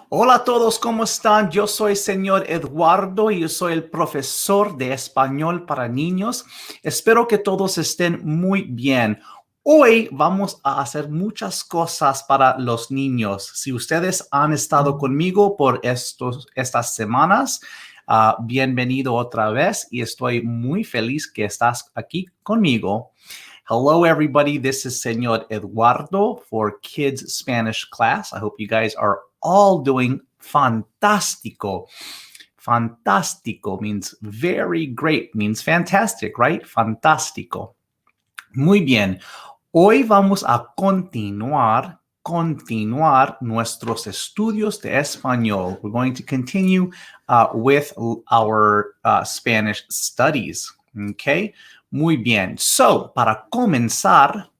Hola a todos, ¿cómo están? Yo soy señor Eduardo y yo soy el profesor de español para niños. Espero que todos estén muy bien. Hoy vamos a hacer muchas cosas para los niños. Si ustedes han estado conmigo por estas semanas, bienvenido otra vez y estoy muy feliz que estás aquí conmigo. Hello, everybody. This is Señor Eduardo for Kids Spanish class. I hope you guys are all doing fantástico. Fantástico means very great, means fantastic, right? Fantástico. Muy bien. Hoy vamos a continuar nuestros estudios de español. We're going to continue with our Spanish studies. Okay? Muy bien. So, para comenzar,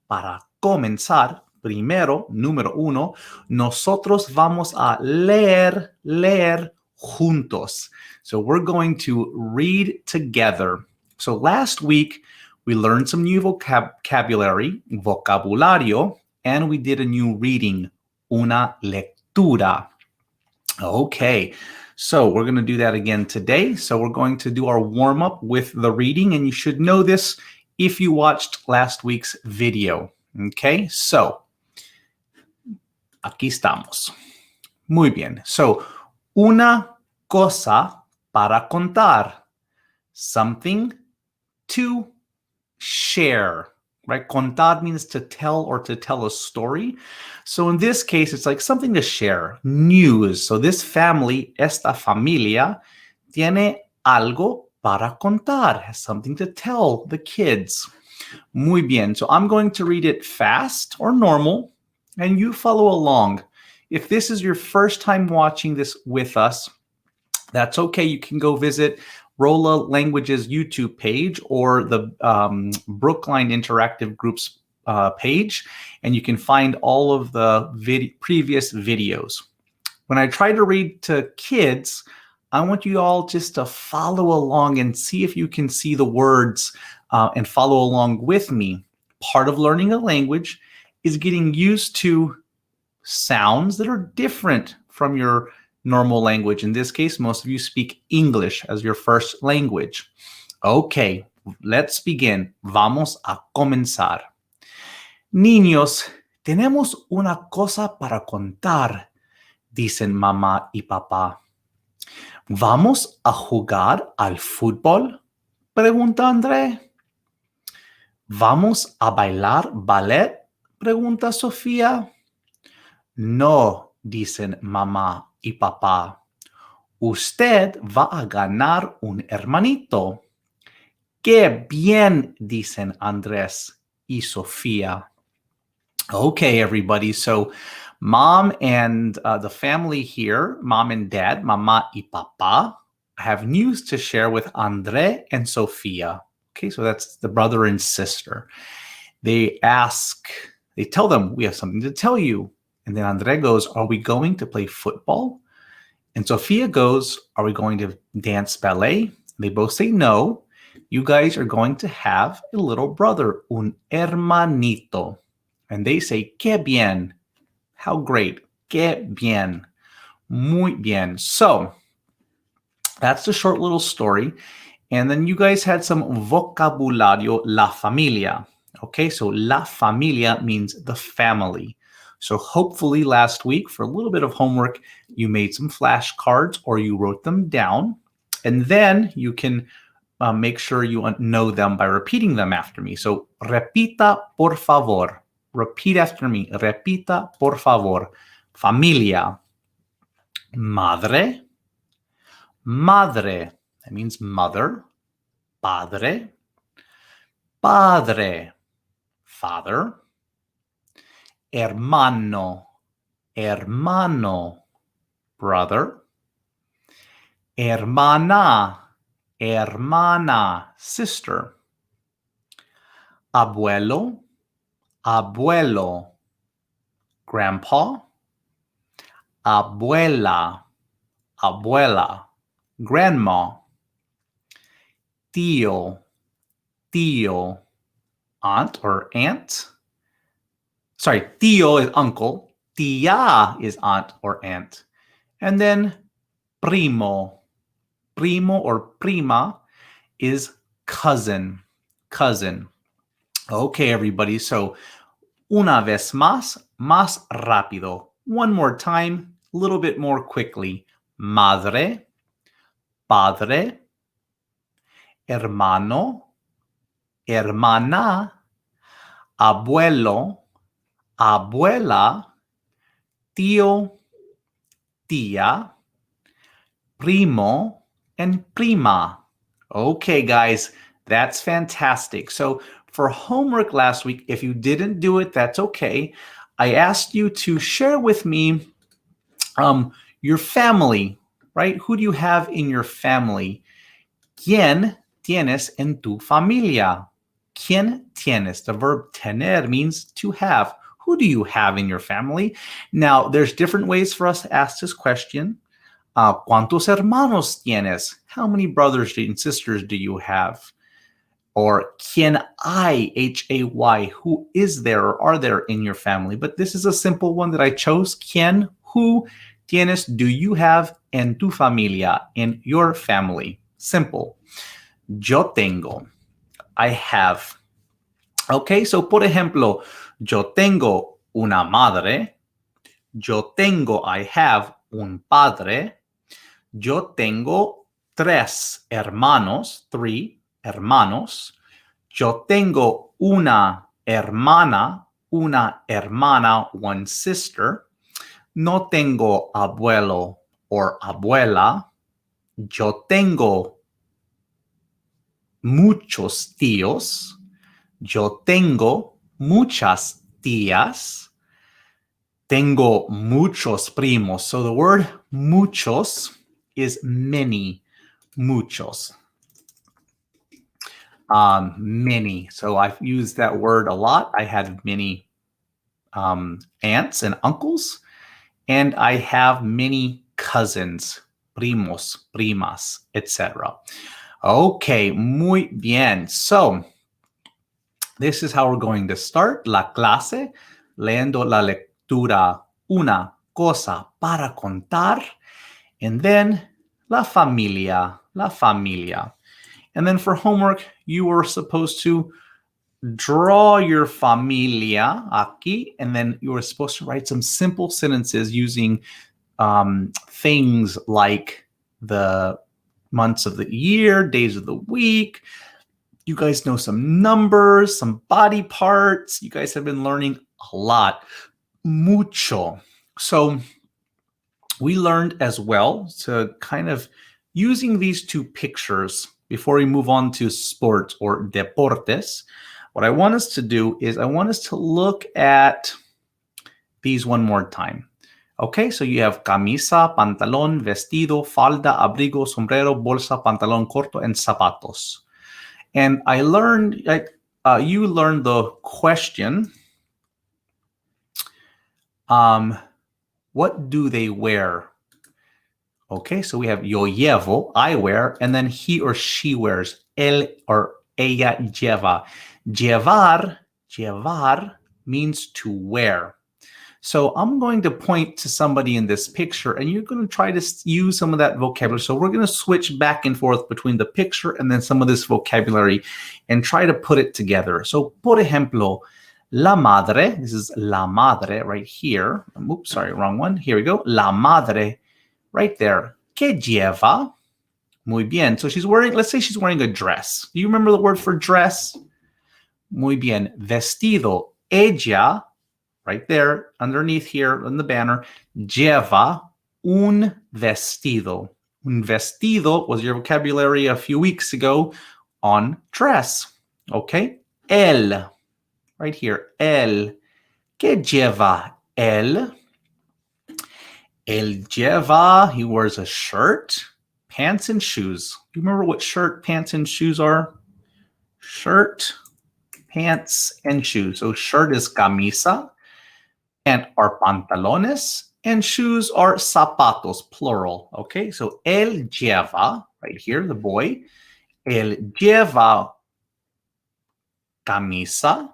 primero, número uno, nosotros vamos a leer juntos. So, we're going to read together. So, last week, we learned some new vocabulario, and we did a new reading, una lectura. Okay, so we're going to do that again today. So we're going to do our warm-up with the reading, and you should know this if you watched last week's video. Okay, so aquí estamos. Muy bien. So, una cosa para contar. Something to share, right? Contar means to tell or to tell a story. So in this case, it's like something to share, news. So this family, esta familia, tiene algo para contar, has something to tell the kids. Muy bien. So I'm going to read it fast or normal, and you follow along. If this is your first time watching this with us, that's okay. You can go visit Rolla Languages YouTube page or the Brookline Interactive Group's page, and you can find all of the previous videos. When I try to read to kids, I want you all just to follow along and see if you can see the words and follow along with me. Part of learning a language is getting used to sounds that are different from your normal language. In this case, most of you speak English as your first language. Okay, let's begin. Vamos a comenzar. Niños, tenemos una cosa para contar, dicen mamá y papá. ¿Vamos a jugar al fútbol? Pregunta André. ¿Vamos a bailar ballet? Pregunta Sofía. No, dicen mamá y papá. Usted va a ganar un hermanito. ¡Qué bien! Dicen Andrés y Sofía. Okay, everybody. So mom and the family here, mom and dad, mamá y papá, have news to share with André and Sofía. Okay, so that's the brother and sister. They tell them, we have something to tell you. And then André goes, are we going to play football? And Sophia goes, are we going to dance ballet? They both say no. You guys are going to have a little brother, un hermanito. And they say, qué bien. How great. Qué bien. Muy bien. So that's the short little story. And then you guys had some vocabulario, la familia. Okay, so la familia means the family. So hopefully last week, for a little bit of homework, you made some flashcards or you wrote them down. And then you can make sure you know them by repeating them after me. So repita, por favor. Repeat after me. Repita, por favor. Familia. Madre. Madre. That means mother. Padre. Padre. Father. Hermano. Hermano. Brother. Hermana. Hermana. Sister. Abuelo. Abuelo. Grandpa. Abuela. Abuela. Grandma. Tío. Tío. Aunt or aunt. Sorry, tío is uncle. Tía is aunt or aunt. And then primo. Primo or prima is cousin. Cousin. Okay, everybody. So, una vez más rápido. One more time, a little bit more quickly. Madre, padre, hermano, hermana, abuelo, abuela, tío, tía, primo, and prima. Okay, guys, that's fantastic. So for homework last week, if you didn't do it, that's okay. I asked you to share with me your family, right? Who do you have in your family? ¿Quién tienes en tu familia? ¿Quién tienes? The verb tener means to have. Who do you have in your family? Now, there's different ways for us to ask this question. ¿Cuántos hermanos tienes? How many brothers and sisters do you have? Or ¿quién hay? Hay. Who is there or are there in your family? But this is a simple one that I chose. ¿Quién? Who tienes? Do you have en tu familia? In your family. Simple. Yo tengo. I have. Okay, so por ejemplo, yo tengo una madre. Yo tengo, I have, un padre. Yo tengo 3 hermanos, 3 hermanos. Yo tengo una hermana, one sister. No tengo abuelo or abuela. Yo tengo muchos tíos. Yo tengo muchas tías. Tengo muchos primos. So the word muchos is many, muchos. Many. So I've used that word a lot. I had many aunts and uncles, and I have many cousins, primos, primas, etc. Okay, muy bien. So this is how we're going to start la clase, leyendo la lectura, una cosa para contar, and then la familia, la familia. And then for homework, you were supposed to draw your familia aquí, and then you were supposed to write some simple sentences using things like the months of the year, days of the week. You guys know some numbers, some body parts. You guys have been learning a lot. Mucho. So we learned as well to kind of using these 2 pictures before we move on to sports or deportes. What I want us to do is I want us to look at these one more time. Okay, so you have camisa, pantalón, vestido, falda, abrigo, sombrero, bolsa, pantalón corto, and zapatos. And I learned, you learned the question, what do they wear? Okay, so we have yo llevo, I wear, and then he or she wears, él or ella lleva. Llevar means to wear. So I'm going to point to somebody in this picture, and you're going to try to use some of that vocabulary. So we're going to switch back and forth between the picture and then some of this vocabulary and try to put it together. So, por ejemplo, la madre, this is la madre right here. Oops, sorry, wrong one. Here we go. La madre right there. ¿Qué lleva? Muy bien. So she's wearing, let's say she's wearing a dress. Do you remember the word for dress? Muy bien. Vestido. Ella, right there, underneath here on the banner, lleva un vestido. Un vestido was your vocabulary a few weeks ago on dress. Okay? Él, right here. Él. ¿Qué lleva él? Él lleva, he wears a shirt, pants, and shoes. Do you remember what shirt, pants, and shoes are? Shirt, pants, and shoes. So shirt is camisa, and are pantalones, and shoes are zapatos, plural. Okay, so él lleva, right here, the boy, él lleva camisa,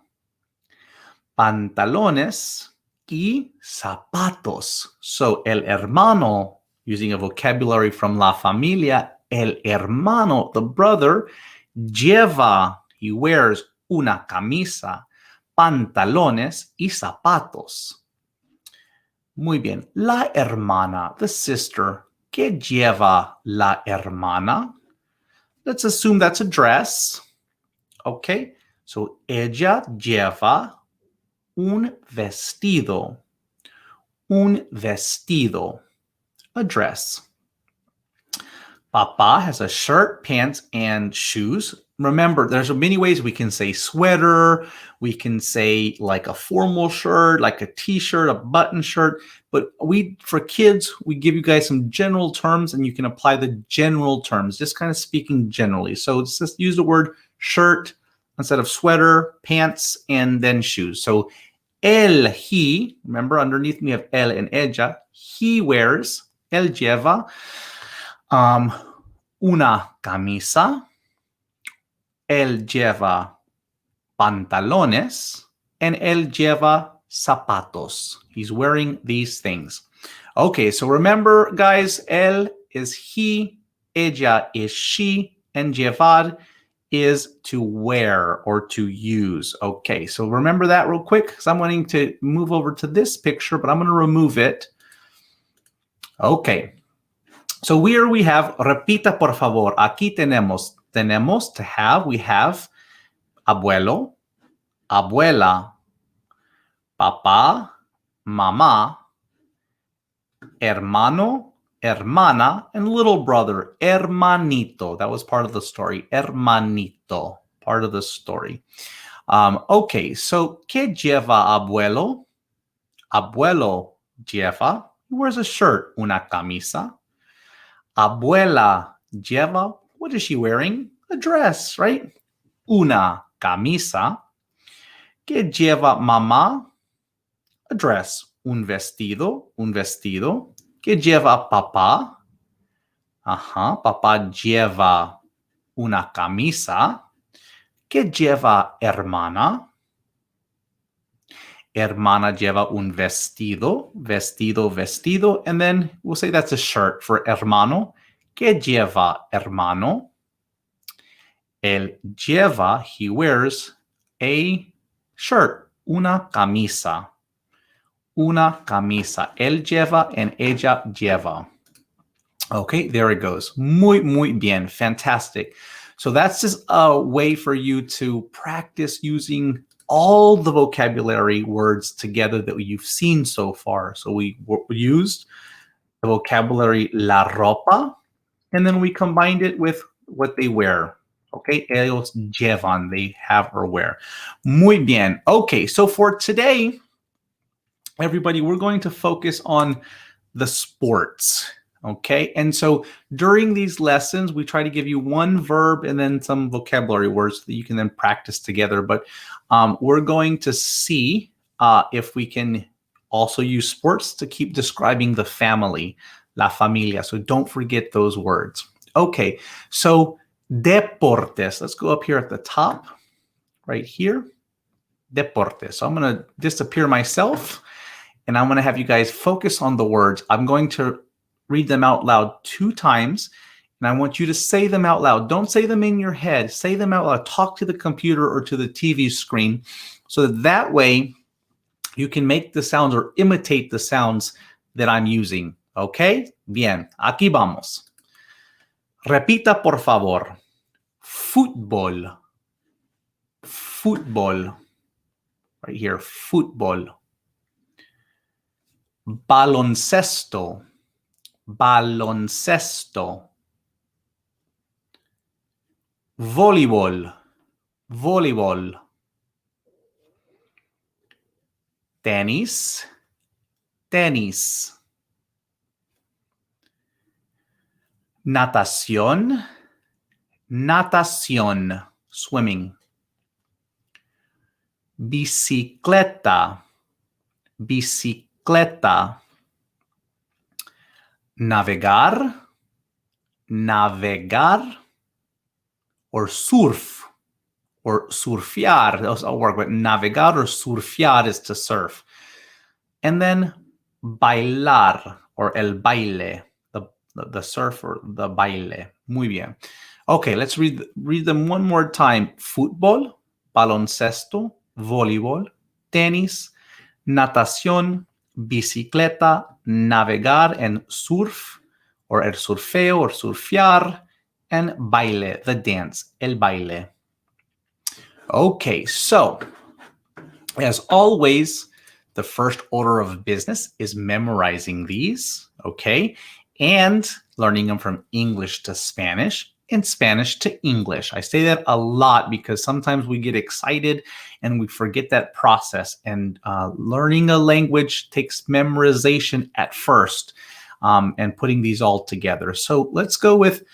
pantalones, y zapatos. So el hermano using a vocabulary from La Familia, el hermano, the brother, lleva, he wears una camisa, pantalones y zapatos. Muy bien. La hermana, the sister. ¿Qué lleva la hermana? Let's assume that's a dress. Okay. So ella lleva un vestido. Un vestido. A dress. Papa has a shirt, pants, and shoes. Remember, there's many ways we can say sweater. We can say like a formal shirt, like a t-shirt, a button shirt. But for kids, we give you guys some general terms and you can apply the general terms, just kind of speaking generally. So let's just use the word shirt instead of sweater, pants, and then shoes. So he, remember underneath we have él and ella, he wears, él lleva una camisa, él lleva pantalones, and él lleva zapatos. He's wearing these things. Okay, so remember, guys, él is he, ella is she, and llevar is to wear or to use. Okay, so remember that real quick because I'm wanting to move over to this picture, but I'm going to remove it. Okay. So here we have, repita por favor. Aquí tenemos to have, we have abuelo, abuela, papá, mamá, hermano, hermana, and little brother, hermanito. That was part of the story. Hermanito, part of the story. Okay, so ¿qué lleva abuelo? Abuelo lleva, he wears a shirt, una camisa. Abuela lleva, what is she wearing? A dress, right? Una camisa. ¿Qué lleva mamá? A dress. Un vestido, un vestido. ¿Qué lleva papá? Papá lleva una camisa. ¿Qué lleva hermana? Hermana lleva un vestido, vestido, vestido. And then we'll say that's a shirt for hermano. ¿Qué lleva hermano? Él lleva, he wears a shirt, una camisa. Una camisa. Él lleva and ella lleva. Okay, there it goes. Muy bien. Fantastic. So that's just a way for you to practice using all the vocabulary words together that you've seen so far. So we used the vocabulary la ropa, and then we combined it with what they wear. Okay, ellos llevan, they have or wear. Muy bien. Okay, so for today, everybody, we're going to focus on the sports. Okay, and so during these lessons, we try to give you one verb and then some vocabulary words that you can then practice together. But we're going to see if we can also use sports to keep describing the family, la familia. So don't forget those words. Okay, so deportes. Let's go up here at the top, right here. Deportes. So I'm going to disappear myself, and I'm going to have you guys focus on the words. I'm going to read them out loud 2 times, and I want you to say them out loud. Don't say them in your head. Say them out loud. Talk to the computer or to the TV screen so that way you can make the sounds or imitate the sounds that I'm using. Okay? Bien. Aquí vamos. Repita, por favor. Fútbol. Fútbol. Right here. Fútbol. Baloncesto. Baloncesto. Voleibol. Voleibol. Tenis. Tenis. Natación. Natación. Swimming. Bicicleta. Bicicleta. Navegar. Navegar. Or surf. Or surfear. Those all work, but navegar or surfear is to surf. And then bailar or el baile, the the surf or the baile. Muy bien. Okay, let's read them one more time. Fútbol, baloncesto, voleibol, tenis, natación, bicicleta, navegar and surf, or el surfeo or surfear, and baile, the dance, el baile. Okay, so as always, the first order of business is memorizing these, okay, and learning them from English to Spanish and Spanish to English. I say that a lot because sometimes we get excited and we forget that process. And learning a language takes memorization at first and putting these all together. So let's go with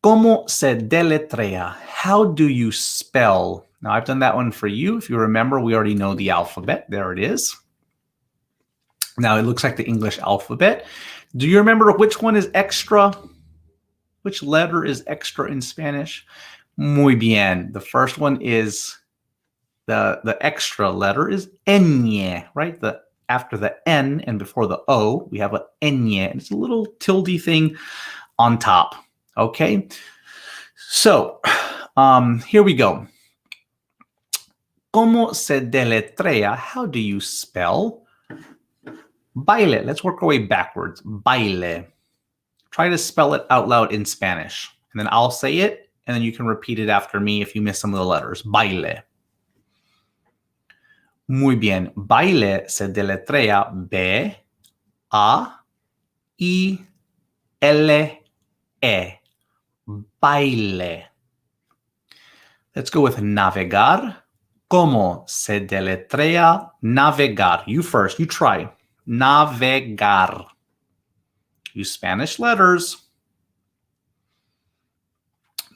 ¿Cómo se deletrea? How do you spell? Now, I've done that one for you. If you remember, we already know the alphabet. There it is. Now, it looks like the English alphabet. Do you remember which one is extra? Which letter is extra in Spanish? Muy bien. The first one is the extra letter is ñ, right? After the N and before the O, we have a ñ. And it's a little tilde thing on top. Okay, so here we go. ¿Cómo se deletrea? How do you spell baile? Let's work our way backwards. Baile. Try to spell it out loud in Spanish. And then I'll say it, and then you can repeat it after me if you miss some of the letters. Baile. Muy bien. Baile se deletrea B-A-I-L-E. Baile. Let's go with navegar. ¿Cómo se deletrea navegar? You first. You try. Navegar. Use Spanish letters.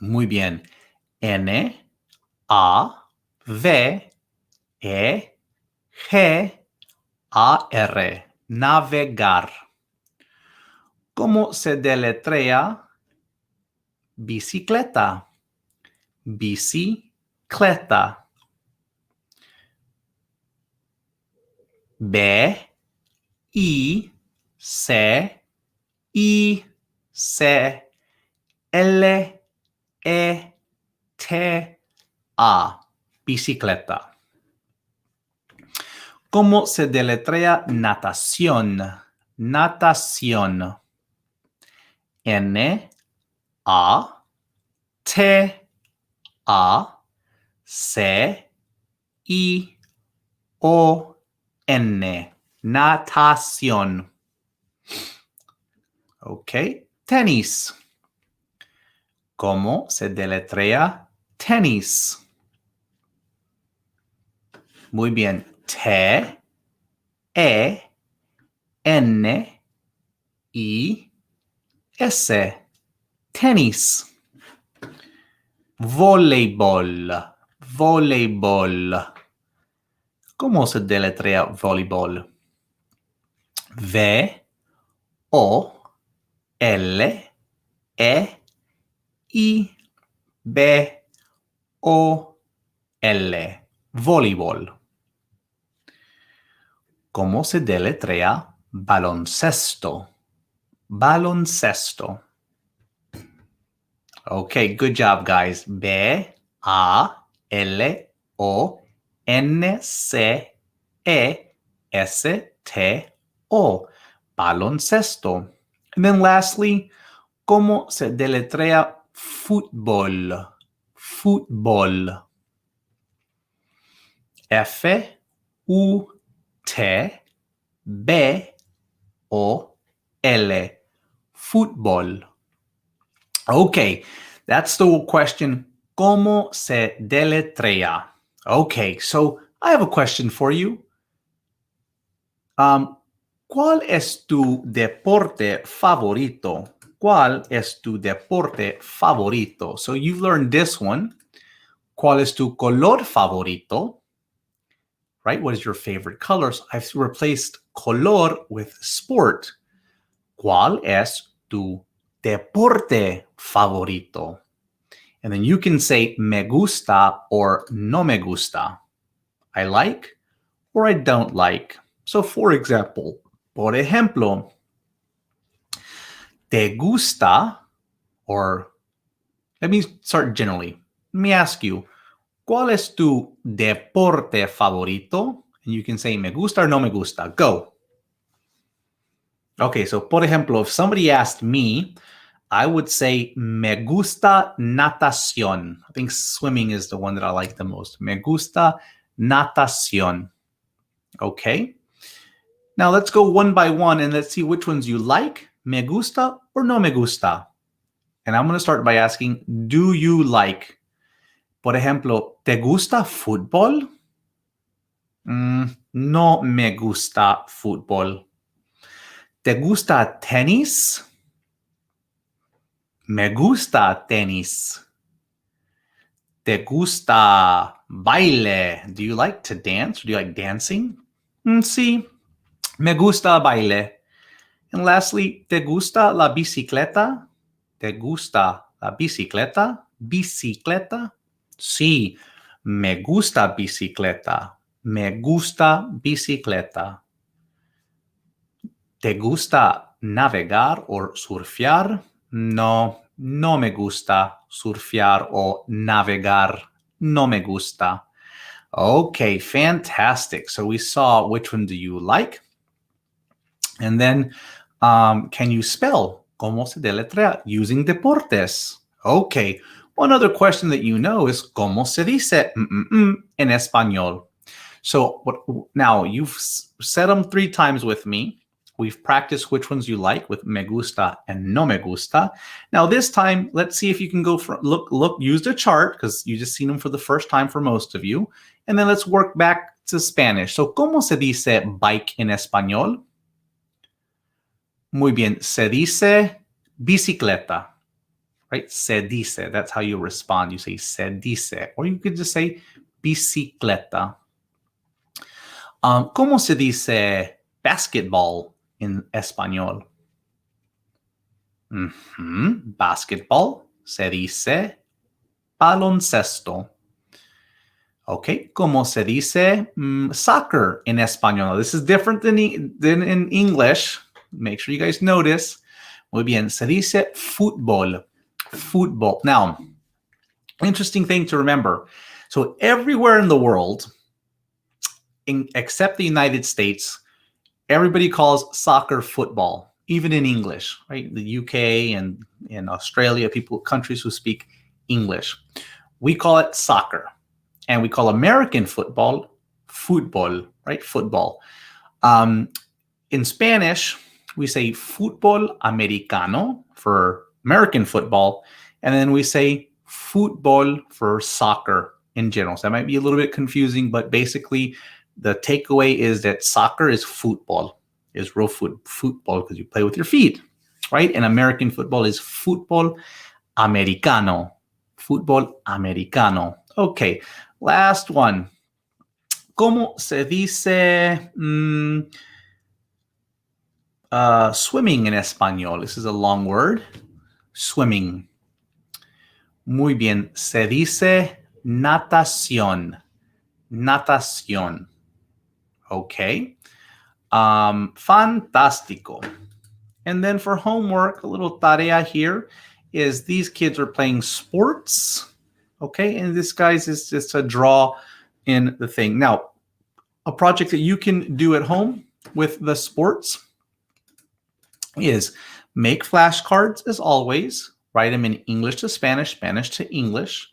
Muy bien. N, A, V, E, G, A, R. Navegar. ¿Cómo se deletrea bicicleta? Bicicleta. B, I, C, I, C, L, E, T, A. Bicicleta. ¿Cómo se deletrea natación? Natación. N, A, T, A, C, I, O, N. Natación. Okay. Tenis. ¿Cómo se deletrea tenis? Muy bien. T, E, N, I, S. Tenis. Voleibol. Voleibol. ¿Cómo se deletrea voleibol? V, O, L, E, I, B, O, L. Voleibol. ¿Cómo se deletrea baloncesto? Baloncesto. Okay, good job, guys. B-A-L-O-N-C-E-S-T-O. Baloncesto. And then lastly, ¿cómo se deletrea fútbol? Fútbol. F-U-T-B-O-L. Fútbol. Okay, that's the question. ¿Cómo se deletrea? Okay, so I have a question for you. ¿Cuál es tu deporte favorito? ¿Cuál es tu deporte favorito? So you've learned this one. ¿Cuál es tu color favorito? Right? What is your favorite color? So I've replaced color with sport. ¿Cuál es tu deporte favorito? And then you can say me gusta or no me gusta. I like or I don't like. So for example, por ejemplo, ¿Te gusta? Or let me start generally. Let me ask you, ¿cuál es tu deporte favorito? And you can say me gusta or no me gusta. Go. Okay, so por ejemplo, if somebody asked me, I would say me gusta natación. I think swimming is the one that I like the most. Me gusta natación. Okay. Now let's go one by one and let's see which ones you like, me gusta or no me gusta. And I'm going to start by asking, do you like? Por ejemplo, ¿te gusta fútbol? No me gusta fútbol. ¿Te gusta tenis? Me gusta tenis. ¿Te gusta baile? Do you like to dance? Do you like dancing? Sí, me gusta baile. And lastly, ¿te gusta la bicicleta? ¿Te gusta la bicicleta? ¿Bicicleta? Sí, me gusta bicicleta. Me gusta bicicleta. ¿Te gusta navegar o surfear? No, no me gusta surfear o navegar. No me gusta. Okay, fantastic. So we saw which one do you like? And then, can you spell? ¿Cómo se deletrea? Using deportes. Okay. One other question that you know is ¿cómo se dice en español? So now you've said them 3 times with me. We've practiced which ones you like with me gusta and no me gusta. Now this time, let's see if you can go for use the chart because you just seen them for the first time for most of you. And then let's work back to Spanish. So ¿cómo se dice bike en español? Muy bien. Se dice bicicleta. Right? Se dice. That's how you respond. You say se dice. Or you could just say bicicleta. ¿Cómo se dice basketball en español? Basketball se dice baloncesto. Okay, ¿cómo se dice soccer en español? This is different than in English. Make sure you guys notice. Muy bien, se dice fútbol. Fútbol. Now, interesting thing to remember. So everywhere in the world, except the United States, everybody calls soccer football, even in English, right? The UK and in Australia, countries who speak English. We call it soccer. And we call American football, right? Football. In Spanish, we say fútbol americano for American football. And then we say fútbol for soccer in general. So that might be a little bit confusing, but basically the takeaway is that soccer is football, is real football because you play with your feet, right? And American football is fútbol americano. Fútbol americano. Okay, last one. ¿Cómo se dice swimming en español? This is a long word. Swimming. Muy bien. Se dice natación. Natación. Okay. Fantástico. And then for homework, a little tarea here is these kids are playing sports. Okay. And this, guys, is just a draw in the thing. Now, a project that you can do at home with the sports is make flashcards as always. Write them in English to Spanish, Spanish to English.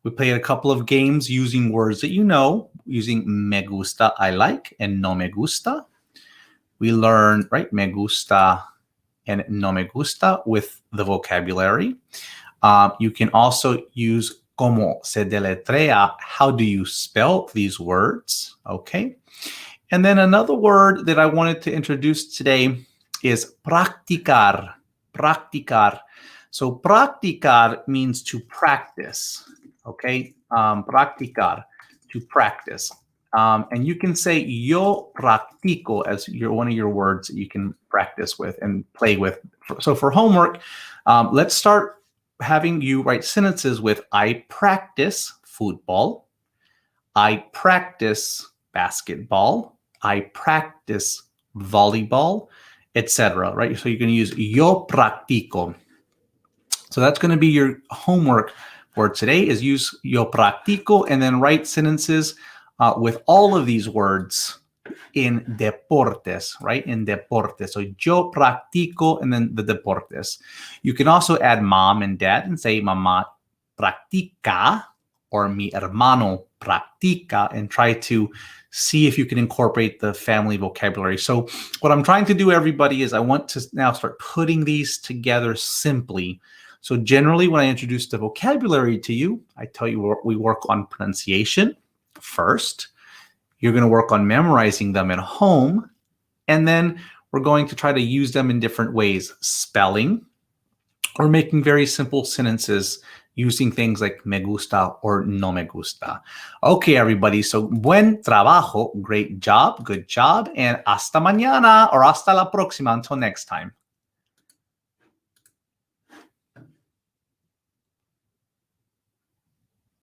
We played a couple of games using words that you know, using me gusta, I like, and no me gusta. We learned, right, me gusta and no me gusta with the vocabulary. You can also use cómo se deletrea, how do you spell these words, okay? And then another word that I wanted to introduce today is practicar, practicar. So practicar means to practice, okay? Practicar, to practice. And you can say yo practico as one of your words that you can practice with and play with. So for homework, let's start having you write sentences with I practice football, I practice basketball, I practice volleyball, etc., right? So you can use yo practico. So that's going to be your homework for today is use yo practico and then write sentences with all of these words in deportes, right? In deportes. So yo practico and then the deportes. You can also add mom and dad and say mamá practica or mi hermano practica and try to see if you can incorporate the family vocabulary. So what I'm trying to do, everybody, is I want to now start putting these together simply. So generally, when I introduce the vocabulary to you, I tell you we work on pronunciation first. You're going to work on memorizing them at home. And then we're going to try to use them in different ways, spelling or making very simple sentences using things like me gusta or no me gusta. Okay, everybody. So buen trabajo, great job, good job, and hasta mañana or hasta la próxima until next time.